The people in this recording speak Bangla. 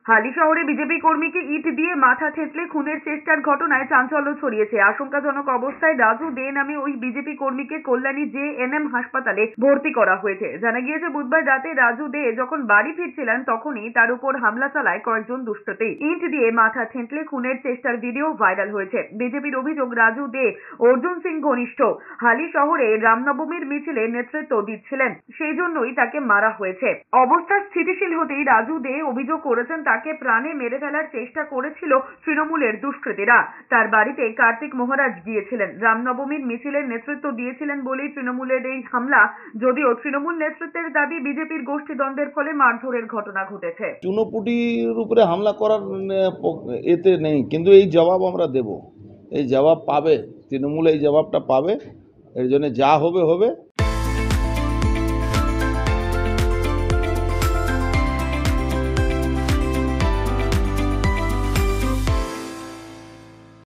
হালি শহরে বিজেপি কর্মীকে ইট দিয়ে মাথা থেঁতলে খুনের চেষ্টার ঘটনায় চাঞ্চল্য ছড়িয়েছে। আশঙ্কাজনক অবস্থায় রাজু দে নামে ওই বিজেপি কর্মীকে কল্যাণী জে.এন.এম হাসপাতালে ভর্তি করা হয়েছে। জানা গিয়েছে, বুধবার রাতে রাজু দে যখন বাড়ি ফিরছিলেন তখনই তার উপর হামলা চালায় কয়েকজন দুষ্কৃতী। ইট দিয়ে মাথা থেঁতলে খুনের চেষ্টার ভিডিও ভাইরাল হয়েছে। বিজেপির অভিযোগ, রাজু দে অর্জুন সিং ঘনিষ্ঠ। হালি শহরে রামনবমীর মিছিলে নেতৃত্ব দিচ্ছিলেন, সেই জন্যই তাকে মারা হয়েছে। অবস্থা স্থিতিশীল হতেই রাজু দে অভিযোগ করেছেন তাকে প্রাণে মেরে ফেলার চেষ্টা করেছিল তৃণমূলের দুষ্কৃতীরা। তার বাড়িতে কার্তিক মহারাজ গিয়েছিলেন, রামনবমীর মিছিলের নেতৃত্ব দিয়েছিলেন বলেই তৃণমূলের এই হামলা। যদিও তৃণমূল নেতৃত্বের দাবি বিজেপির গোষ্ঠীদ্বন্দ্বের ফলে মারধরের ঘটনা ঘটেছে। চুনোপুটির উপরে হামলা করার এতে নেই, কিন্তু এই জবাব আমরা দেব, এই জবাব পাবে তৃণমূল, এই জবাবটা পাবে। এর জন্য যা হবে হবে।